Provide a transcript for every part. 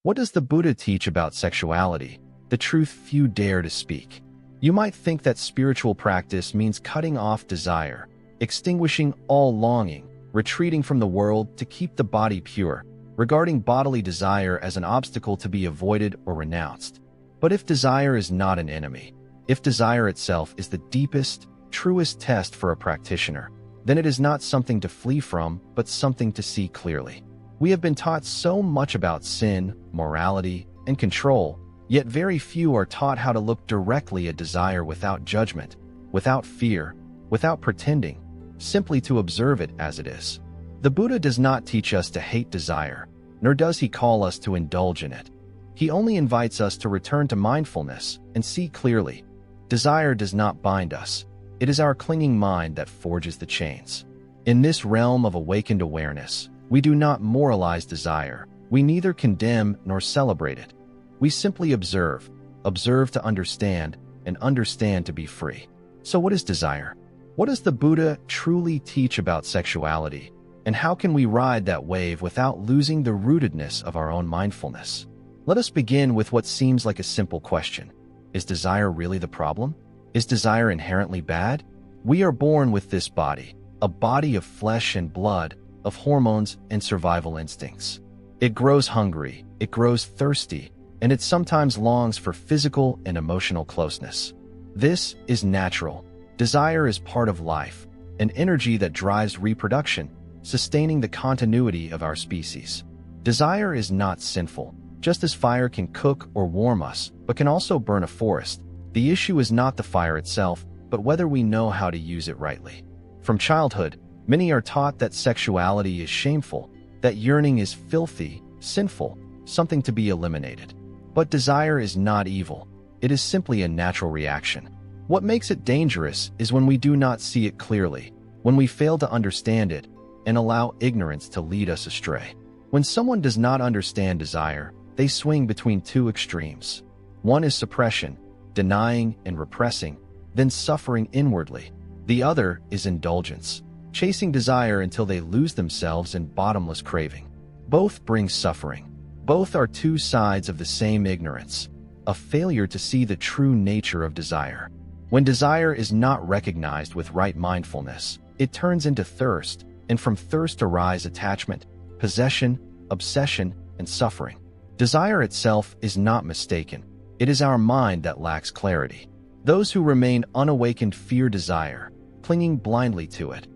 What does the Buddha teach about sexuality? The truth few dare to speak. You might think that spiritual practice means cutting off desire, extinguishing all longing, retreating from the world to keep the body pure, regarding bodily desire as an obstacle to be avoided or renounced. But if desire is not an enemy, if desire itself is the deepest, truest test for a practitioner, then it is not something to flee from, but something to see clearly. We have been taught so much about sin, morality, and control, yet very few are taught how to look directly at desire without judgment, without fear, without pretending, simply to observe it as it is. The Buddha does not teach us to hate desire, nor does he call us to indulge in it. He only invites us to return to mindfulness and see clearly. Desire does not bind us. It is our clinging mind that forges the chains. In this realm of awakened awareness, we do not moralize desire. We neither condemn nor celebrate it. We simply observe to understand, and understand to be free. So what is desire? What does the Buddha truly teach about sexuality? And how can we ride that wave without losing the rootedness of our own mindfulness? Let us begin with what seems like a simple question. Is desire really the problem? Is desire inherently bad? We are born with this body, a body of flesh and blood, of hormones and survival instincts. It grows hungry, it grows thirsty, and it sometimes longs for physical and emotional closeness. This is natural. Desire is part of life, an energy that drives reproduction, sustaining the continuity of our species. Desire is not sinful. Just as fire can cook or warm us, but can also burn a forest, the issue is not the fire itself, but whether we know how to use it rightly. From childhood, many are taught that sexuality is shameful, that yearning is filthy, sinful, something to be eliminated. But desire is not evil. It is simply a natural reaction. What makes it dangerous is when we do not see it clearly, when we fail to understand it, and allow ignorance to lead us astray. When someone does not understand desire, they swing between two extremes. One is suppression, denying and repressing, then suffering inwardly. The other is indulgence, chasing desire until they lose themselves in bottomless craving. Both bring suffering. Both are two sides of the same ignorance, a failure to see the true nature of desire. When desire is not recognized with right mindfulness, it turns into thirst, and from thirst arise attachment, possession, obsession, and suffering. Desire itself is not mistaken. It is our mind that lacks clarity. Those who remain unawakened fear desire, clinging blindly to it.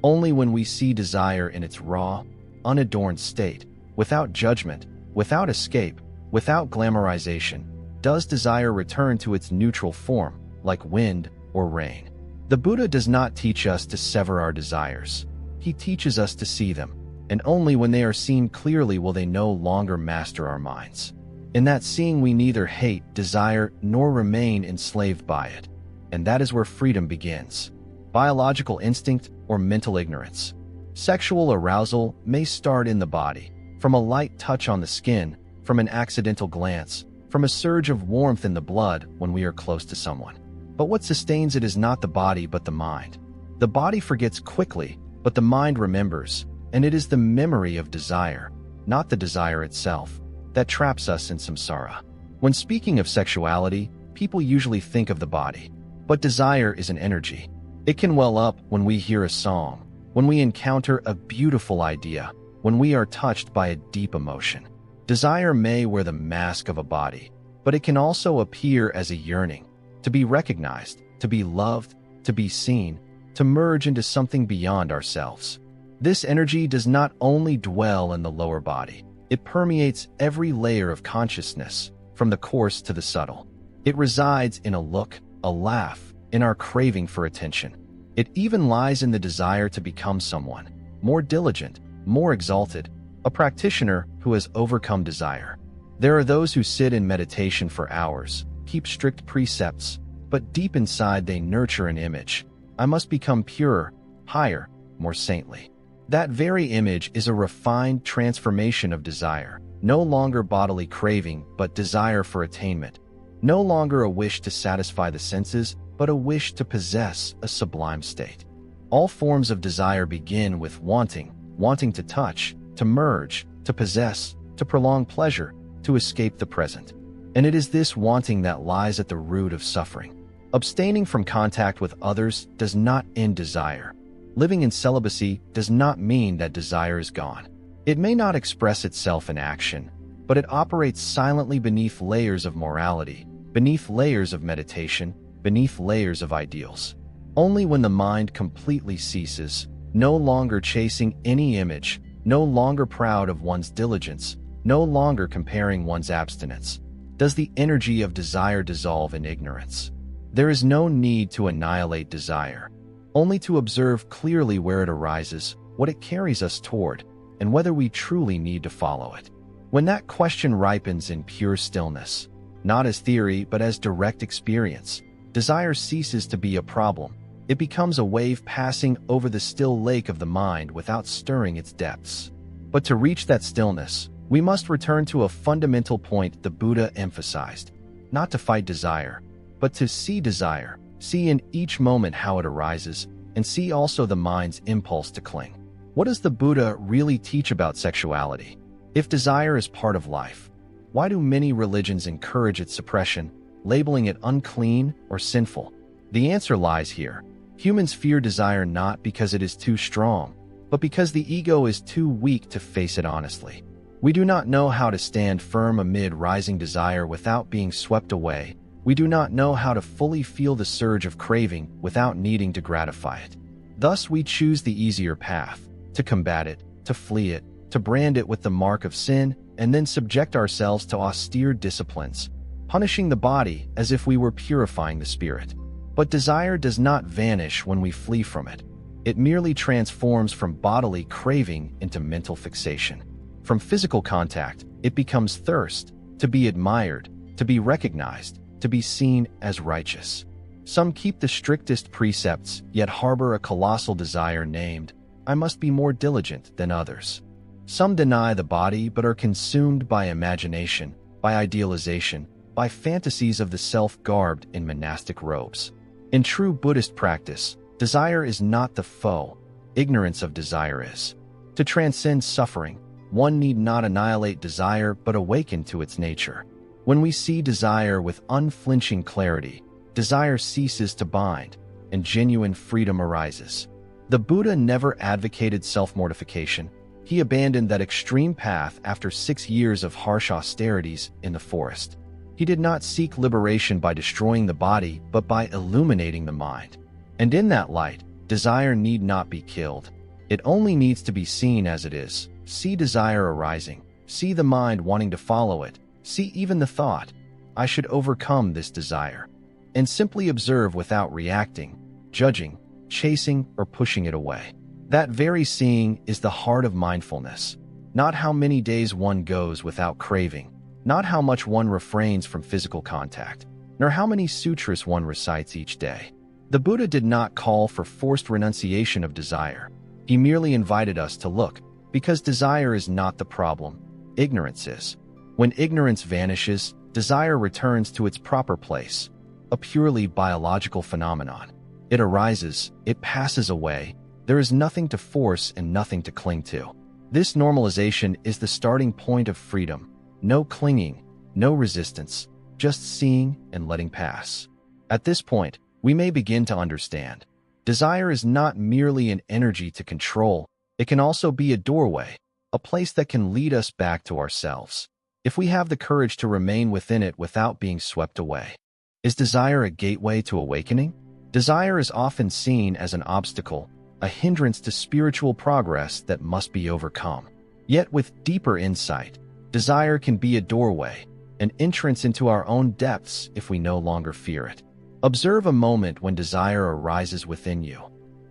Only when we see desire in its raw, unadorned state, without judgment, without escape, without glamorization, does desire return to its neutral form, like wind or rain. The Buddha does not teach us to sever our desires. He teaches us to see them, and only when they are seen clearly will they no longer master our minds. In that seeing we neither hate desire nor remain enslaved by it. And that is where freedom begins. Biological instinct or mental ignorance. Sexual arousal may start in the body, from a light touch on the skin, from an accidental glance, from a surge of warmth in the blood when we are close to someone. But what sustains it is not the body but the mind. The body forgets quickly, but the mind remembers. And it is the memory of desire, not the desire itself, that traps us in samsara. When speaking of sexuality, people usually think of the body. But desire is an energy. It can well up when we hear a song, when we encounter a beautiful idea, when we are touched by a deep emotion. Desire may wear the mask of a body, but it can also appear as a yearning, to be recognized, to be loved, to be seen, to merge into something beyond ourselves. This energy does not only dwell in the lower body, it permeates every layer of consciousness, from the coarse to the subtle. It resides in a look, a laugh, in our craving for attention. It even lies in the desire to become someone, more diligent, more exalted, a practitioner who has overcome desire. There are those who sit in meditation for hours, keep strict precepts, but deep inside they nurture an image. I must become purer, higher, more saintly. That very image is a refined transformation of desire, no longer bodily craving, but desire for attainment, no longer a wish to satisfy the senses, but a wish to possess a sublime state. All forms of desire begin with wanting to touch, to merge, to possess, to prolong pleasure, to escape the present. And it is this wanting that lies at the root of suffering. Abstaining from contact with others does not end desire. Living in celibacy does not mean that desire is gone. It may not express itself in action, but it operates silently beneath layers of morality, beneath layers of meditation, beneath layers of ideals. Only when the mind completely ceases, no longer chasing any image, no longer proud of one's diligence, no longer comparing one's abstinence, does the energy of desire dissolve in ignorance. There is no need to annihilate desire, only to observe clearly where it arises, what it carries us toward, and whether we truly need to follow it. When that question ripens in pure stillness, not as theory but as direct experience, desire ceases to be a problem. It becomes a wave passing over the still lake of the mind without stirring its depths. But to reach that stillness, we must return to a fundamental point the Buddha emphasized: not to fight desire, but to see desire, see in each moment how it arises, and see also the mind's impulse to cling. What does the Buddha really teach about sexuality? If desire is part of life, why do many religions encourage its suppression, labeling it unclean or sinful? The answer lies here. Humans fear desire not because it is too strong, but because the ego is too weak to face it honestly. We do not know how to stand firm amid rising desire without being swept away. We do not know how to fully feel the surge of craving without needing to gratify it. Thus, we choose the easier path, to combat it, to flee it, to brand it with the mark of sin, and then subject ourselves to austere disciplines, punishing the body as if we were purifying the spirit. But desire does not vanish when we flee from it. It merely transforms from bodily craving into mental fixation. From physical contact, it becomes thirst, to be admired, to be recognized, to be seen as righteous. Some keep the strictest precepts, yet harbor a colossal desire named, "I must be more diligent than others." Some deny the body but are consumed by imagination, by idealization, by fantasies of the self garbed in monastic robes. In true Buddhist practice, desire is not the foe, ignorance of desire is. To transcend suffering, one need not annihilate desire but awaken to its nature. When we see desire with unflinching clarity, desire ceases to bind, and genuine freedom arises. The Buddha never advocated self-mortification. He abandoned that extreme path after 6 years of harsh austerities in the forest. He did not seek liberation by destroying the body, but by illuminating the mind. And in that light, desire need not be killed. It only needs to be seen as it is. See desire arising. See the mind wanting to follow it. See even the thought, "I should overcome this desire." And simply observe without reacting, judging, chasing, or pushing it away. That very seeing is the heart of mindfulness. Not how many days one goes without craving, not how much one refrains from physical contact, nor how many sutras one recites each day. The Buddha did not call for forced renunciation of desire. He merely invited us to look, because desire is not the problem, ignorance is. When ignorance vanishes, desire returns to its proper place, a purely biological phenomenon. It arises, it passes away, there is nothing to force and nothing to cling to. This normalization is the starting point of freedom. No clinging, no resistance, just seeing and letting pass. At this point, we may begin to understand. Desire is not merely an energy to control, it can also be a doorway, a place that can lead us back to ourselves, if we have the courage to remain within it without being swept away. Is desire a gateway to awakening? Desire is often seen as an obstacle, a hindrance to spiritual progress that must be overcome. Yet with deeper insight, desire can be a doorway, an entrance into our own depths if we no longer fear it. Observe a moment when desire arises within you.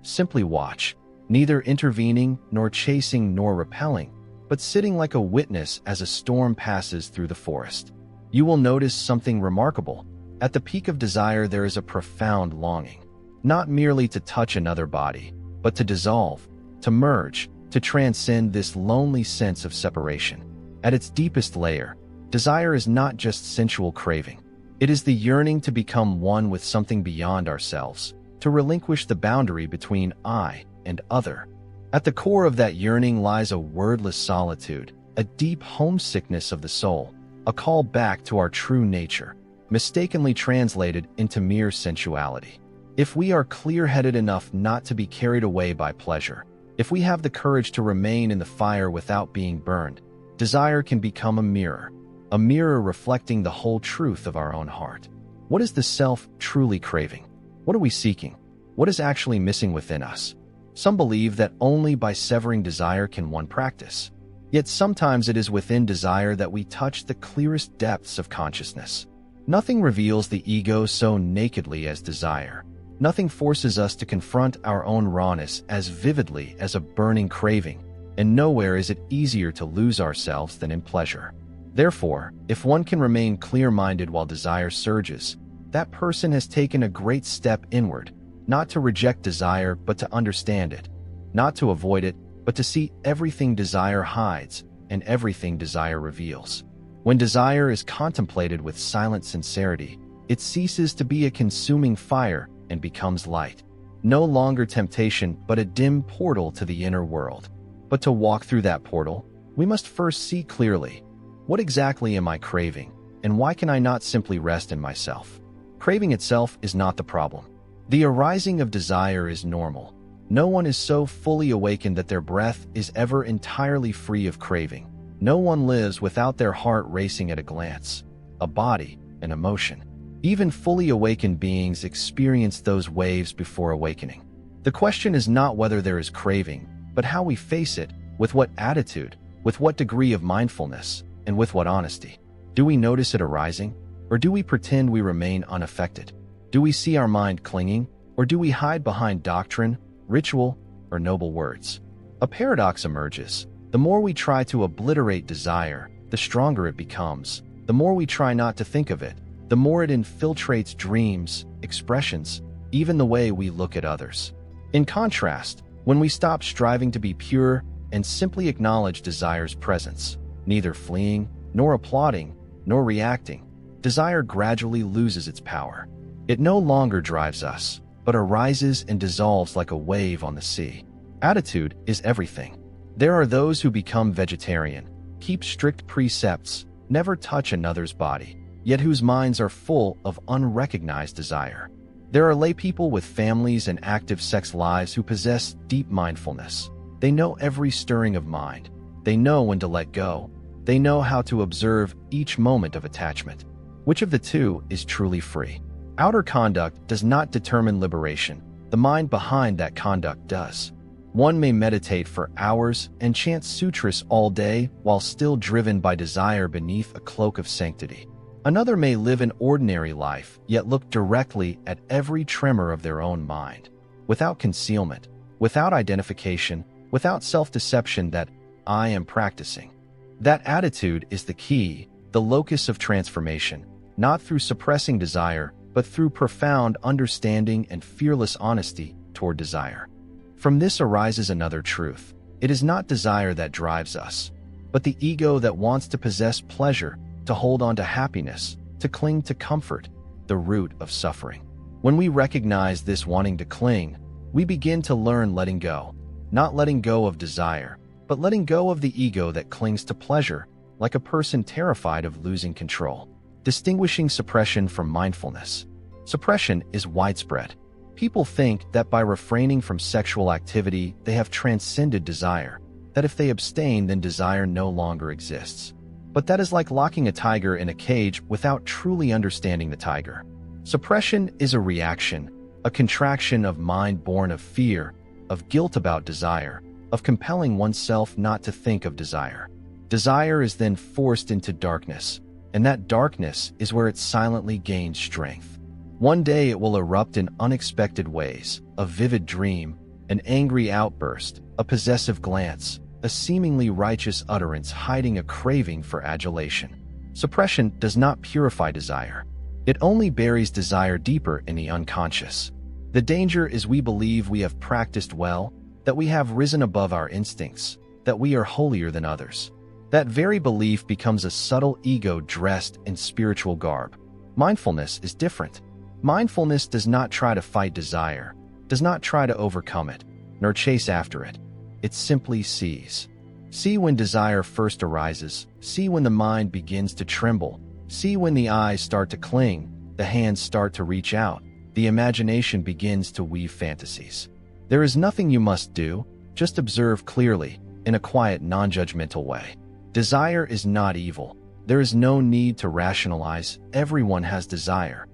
Simply watch, neither intervening nor chasing nor repelling, but sitting like a witness as a storm passes through the forest. You will notice something remarkable. At the peak of desire there is a profound longing, not merely to touch another body, but to dissolve, to merge, to transcend this lonely sense of separation. At its deepest layer, desire is not just sensual craving. It is the yearning to become one with something beyond ourselves, to relinquish the boundary between I and other. At the core of that yearning lies a wordless solitude, a deep homesickness of the soul, a call back to our true nature, mistakenly translated into mere sensuality. If we are clear-headed enough not to be carried away by pleasure, if we have the courage to remain in the fire without being burned, desire can become a mirror reflecting the whole truth of our own heart. What is the self truly craving? What are we seeking? What is actually missing within us? Some believe that only by severing desire can one practice. Yet sometimes it is within desire that we touch the clearest depths of consciousness. Nothing reveals the ego so nakedly as desire. Nothing forces us to confront our own rawness as vividly as a burning craving, and nowhere is it easier to lose ourselves than in pleasure. Therefore, if one can remain clear-minded while desire surges, that person has taken a great step inward, not to reject desire but to understand it, not to avoid it, but to see everything desire hides and everything desire reveals. When desire is contemplated with silent sincerity, it ceases to be a consuming fire and becomes light. No longer temptation, but a dim portal to the inner world. But to walk through that portal, we must first see clearly, what exactly am I craving, and why can I not simply rest in myself? Craving itself is not the problem. The arising of desire is normal. No one is so fully awakened that their breath is ever entirely free of craving. No one lives without their heart racing at a glance, a body, an emotion. Even fully awakened beings experience those waves before awakening. The question is not whether there is craving, but how we face it, with what attitude, with what degree of mindfulness, and with what honesty. Do we notice it arising, or do we pretend we remain unaffected? Do we see our mind clinging, or do we hide behind doctrine, ritual, or noble words? A paradox emerges. The more we try to obliterate desire, the stronger it becomes. The more we try not to think of it, the more it infiltrates dreams, expressions, even the way we look at others. In contrast, when we stop striving to be pure and simply acknowledge desire's presence, neither fleeing, nor applauding, nor reacting, desire gradually loses its power. It no longer drives us, but arises and dissolves like a wave on the sea. Attitude is everything. There are those who become vegetarian, keep strict precepts, never touch another's body, yet whose minds are full of unrecognized desire. There are lay people with families and active sex lives who possess deep mindfulness. They know every stirring of mind. They know when to let go. They know how to observe each moment of attachment. Which of the two is truly free? Outer conduct does not determine liberation. The mind behind that conduct does. One may meditate for hours and chant sutras all day while still driven by desire beneath a cloak of sanctity. Another may live an ordinary life, yet look directly at every tremor of their own mind, without concealment, without identification, without self-deception that I am practicing. That attitude is the key, the locus of transformation, not through suppressing desire, but through profound understanding and fearless honesty toward desire. From this arises another truth. It is not desire that drives us, but the ego that wants to possess pleasure, to hold on to happiness, to cling to comfort, the root of suffering. When we recognize this wanting to cling, we begin to learn letting go, not letting go of desire, but letting go of the ego that clings to pleasure, like a person terrified of losing control. Distinguishing suppression from mindfulness. Suppression is widespread. People think that by refraining from sexual activity, they have transcended desire, that if they abstain, then desire no longer exists. But that is like locking a tiger in a cage without truly understanding the tiger. Suppression is a reaction, a contraction of mind born of fear, of guilt about desire, of compelling oneself not to think of desire. Desire is then forced into darkness, and that darkness is where it silently gains strength. One day it will erupt in unexpected ways, a vivid dream, an angry outburst, a possessive glance, a seemingly righteous utterance hiding a craving for adulation. Suppression does not purify desire. It only buries desire deeper in the unconscious. The danger is we believe we have practiced well, that we have risen above our instincts, that we are holier than others. That very belief becomes a subtle ego dressed in spiritual garb. Mindfulness is different. Mindfulness does not try to fight desire, does not try to overcome it, nor chase after it. It simply sees. See when desire first arises. See when the mind begins to tremble. See when the eyes start to cling, the hands start to reach out, the imagination begins to weave fantasies. There is nothing you must do, just observe clearly, in a quiet, non-judgmental way. Desire is not evil. There is no need to rationalize. Everyone has desire.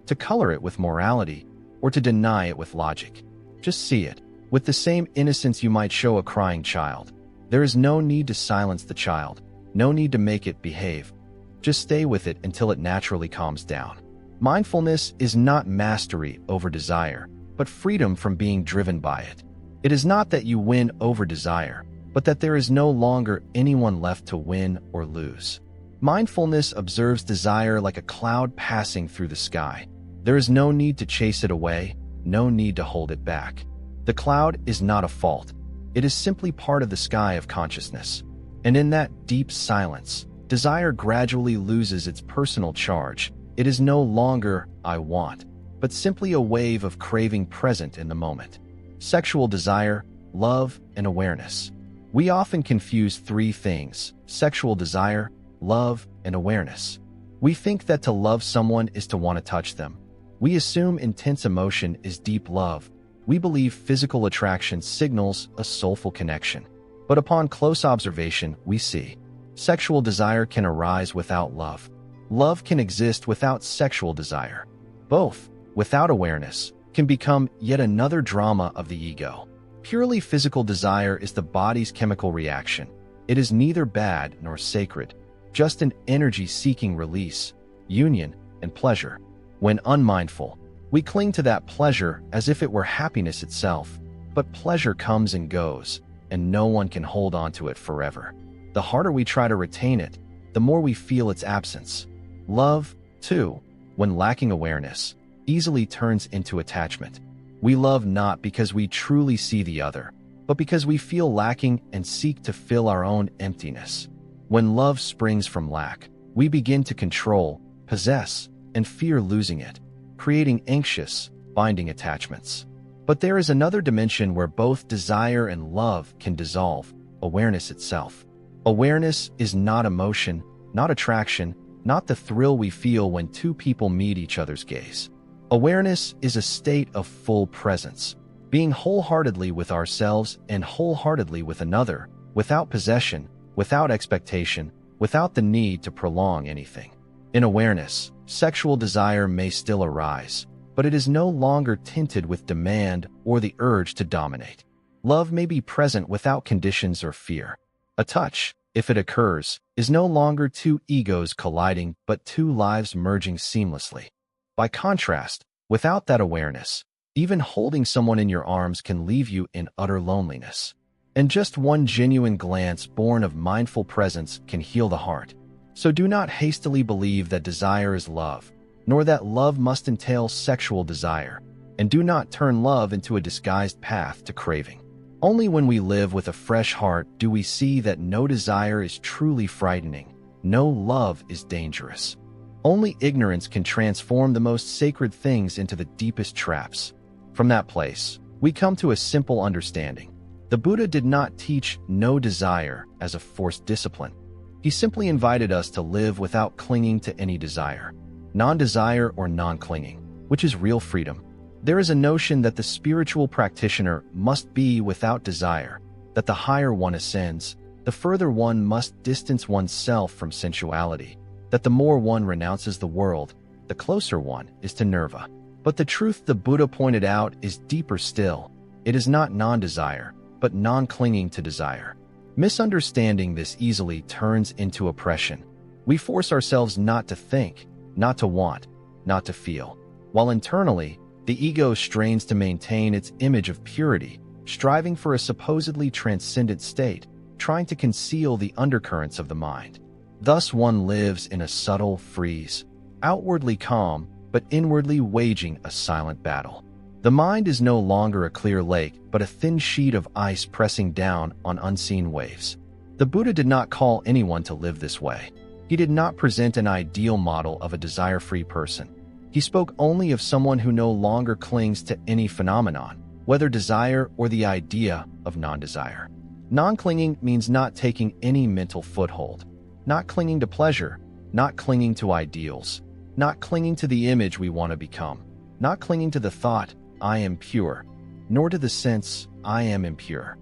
To color it with morality, or to deny it with logic. Just see it, with the same innocence you might show a crying child. There is no need to silence the child, no need to make it behave. Just stay with it until it naturally calms down. Mindfulness is not mastery over desire, but freedom from being driven by it. It is not that you win over desire, but that there is no longer anyone left to win or lose. Mindfulness observes desire like a cloud passing through the sky. There is no need to chase it away, no need to hold it back. The cloud is not a fault. It is simply part of the sky of consciousness. And in that deep silence, desire gradually loses its personal charge. It is no longer, I want, but simply a wave of craving present in the moment. Sexual desire, love, and awareness. We often confuse three things: sexual desire, love, and awareness. We think that to love someone is to want to touch them. We assume intense emotion is deep love. We believe physical attraction signals a soulful connection. But upon close observation, we see sexual desire can arise without love. Love can exist without sexual desire. Both, without awareness, can become yet another drama of the ego. Purely physical desire is the body's chemical reaction. It is neither bad nor sacred, just an energy-seeking release, union, and pleasure. When unmindful, we cling to that pleasure as if it were happiness itself, but pleasure comes and goes, and no one can hold on to it forever. The harder we try to retain it, the more we feel its absence. Love, too, when lacking awareness, easily turns into attachment. We love not because we truly see the other, but because we feel lacking and seek to fill our own emptiness. When love springs from lack, we begin to control, possess, and fear losing it, creating anxious, binding attachments. But there is another dimension where both desire and love can dissolve: awareness itself. Awareness is not emotion, not attraction, not the thrill we feel when two people meet each other's gaze. Awareness is a state of full presence, being wholeheartedly with ourselves and wholeheartedly with another, without possession, without expectation, without the need to prolong anything. In awareness, sexual desire may still arise, but it is no longer tinted with demand or the urge to dominate. Love may be present without conditions or fear. A touch, if it occurs, is no longer two egos colliding but two lives merging seamlessly. By contrast, without that awareness, even holding someone in your arms can leave you in utter loneliness. And just one genuine glance born of mindful presence can heal the heart. So do not hastily believe that desire is love, nor that love must entail sexual desire, and do not turn love into a disguised path to craving. Only when we live with a fresh heart do we see that no desire is truly frightening, no love is dangerous. Only ignorance can transform the most sacred things into the deepest traps. From that place, we come to a simple understanding. The Buddha did not teach no desire as a forced discipline. He simply invited us to live without clinging to any desire. Non-desire or non-clinging, which is real freedom. There is a notion that the spiritual practitioner must be without desire, that the higher one ascends, the further one must distance oneself from sensuality, that the more one renounces the world, the closer one is to nirvana. But the truth the Buddha pointed out is deeper still. It is not non-desire, but non-clinging to desire. Misunderstanding this easily turns into oppression. We force ourselves not to think, not to want, not to feel, while internally, the ego strains to maintain its image of purity, striving for a supposedly transcendent state, trying to conceal the undercurrents of the mind. Thus one lives in a subtle freeze, outwardly calm, but inwardly waging a silent battle. The mind is no longer a clear lake, but a thin sheet of ice pressing down on unseen waves. The Buddha did not call anyone to live this way. He did not present an ideal model of a desire-free person. He spoke only of someone who no longer clings to any phenomenon, whether desire or the idea of non-desire. Non-clinging means not taking any mental foothold, not clinging to pleasure, not clinging to ideals, not clinging to the image we want to become, not clinging to the thought, I am pure, nor to the sense, I am impure.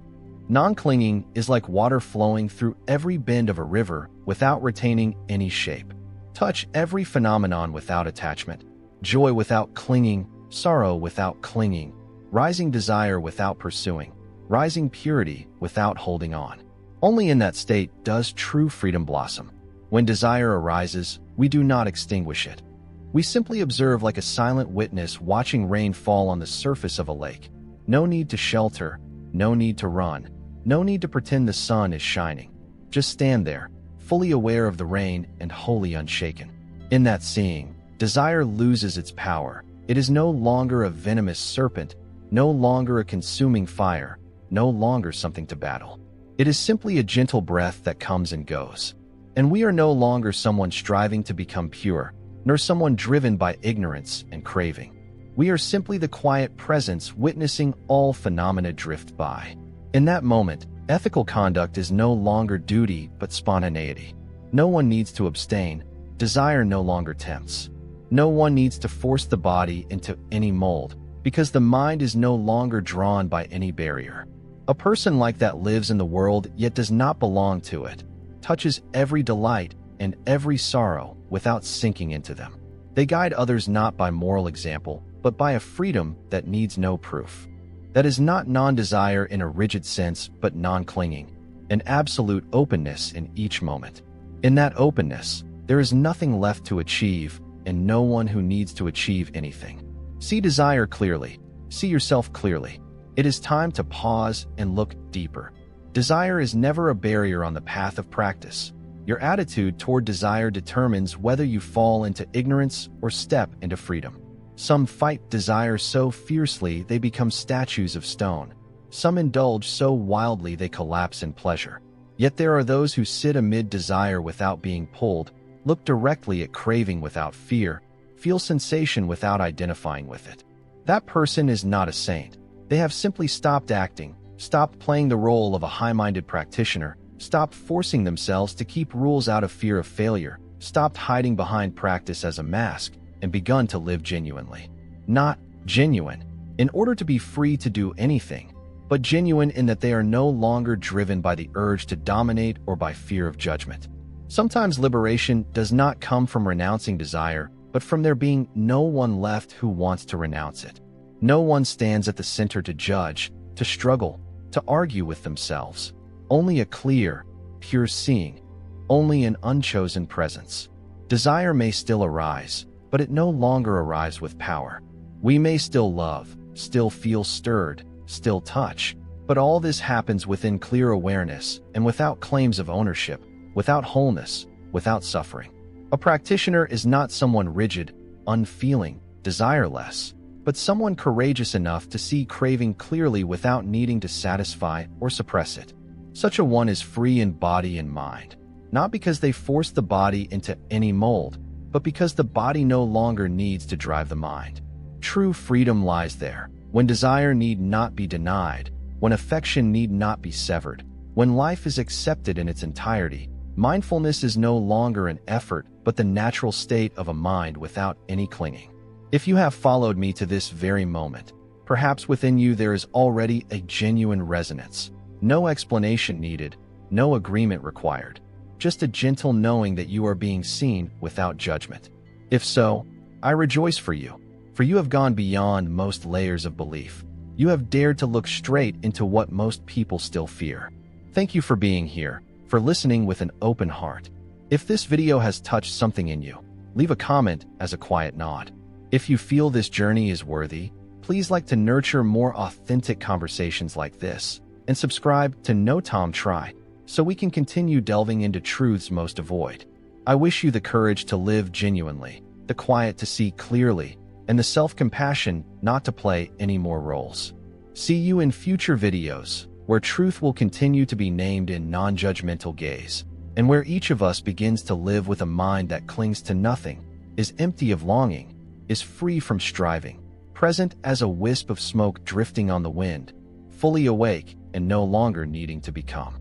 Non-clinging is like water flowing through every bend of a river without retaining any shape. Touch every phenomenon without attachment, joy without clinging, sorrow without clinging, rising desire without pursuing, rising purity without holding on. Only in that state does true freedom blossom. When desire arises, we do not extinguish it. We simply observe like a silent witness watching rain fall on the surface of a lake. No need to shelter, no need to run, no need to pretend the sun is shining. Just stand there, fully aware of the rain and wholly unshaken. In that seeing, desire loses its power. It is no longer a venomous serpent, no longer a consuming fire, no longer something to battle. It is simply a gentle breath that comes and goes. And we are no longer someone striving to become pure, nor someone driven by ignorance and craving. We are simply the quiet presence witnessing all phenomena drift by. In that moment, ethical conduct is no longer duty but spontaneity. No one needs to abstain. Desire no longer tempts. No one needs to force the body into any mold, because the mind is no longer drawn by any barrier. A person like that lives in the world yet does not belong to it, touches every delight and every sorrow without sinking into them. They guide others not by moral example, but by a freedom that needs no proof. That is not non-desire in a rigid sense, but non-clinging, an absolute openness in each moment. In that openness, there is nothing left to achieve, and no one who needs to achieve anything. See desire clearly. See yourself clearly. It is time to pause and look deeper. Desire is never a barrier on the path of practice. Your attitude toward desire determines whether you fall into ignorance or step into freedom. Some fight desire so fiercely they become statues of stone. Some indulge so wildly they collapse in pleasure. Yet there are those who sit amid desire without being pulled, look directly at craving without fear, feel sensation without identifying with it. That person is not a saint. They have simply stopped acting, stopped playing the role of a high-minded practitioner, stopped forcing themselves to keep rules out of fear of failure, stopped hiding behind practice as a mask, and begun to live genuinely. Not genuine in order to be free to do anything, but genuine in that they are no longer driven by the urge to dominate or by fear of judgment. Sometimes liberation does not come from renouncing desire, but from there being no one left who wants to renounce it. No one stands at the center to judge, to struggle, to argue with themselves. Only a clear, pure seeing, only an unchosen presence. Desire may still arise, but it no longer arrives with power. We may still love, still feel stirred, still touch, but all this happens within clear awareness and without claims of ownership, without wholeness, without suffering. A practitioner is not someone rigid, unfeeling, desireless, but someone courageous enough to see craving clearly without needing to satisfy or suppress it. Such a one is free in body and mind, not because they force the body into any mold, but because the body no longer needs to drive the mind. True freedom lies there, when desire need not be denied, when affection need not be severed, when life is accepted in its entirety. Mindfulness is no longer an effort, but the natural state of a mind without any clinging. If you have followed me to this very moment, perhaps within you there is already a genuine resonance. No explanation needed, no agreement required, just a gentle knowing that you are being seen without judgment. If so, I rejoice for you have gone beyond most layers of belief. You have dared to look straight into what most people still fear. Thank you for being here, for listening with an open heart. If this video has touched something in you, leave a comment as a quiet nod. If you feel this journey is worthy, please like to nurture more authentic conversations like this, and subscribe to No Tom Try, so we can continue delving into truths most avoid. I wish you the courage to live genuinely, the quiet to see clearly, and the self-compassion not to play any more roles. See you in future videos, where truth will continue to be named in non-judgmental gaze, and where each of us begins to live with a mind that clings to nothing, is empty of longing, is free from striving, present as a wisp of smoke drifting on the wind, fully awake, and no longer needing to become.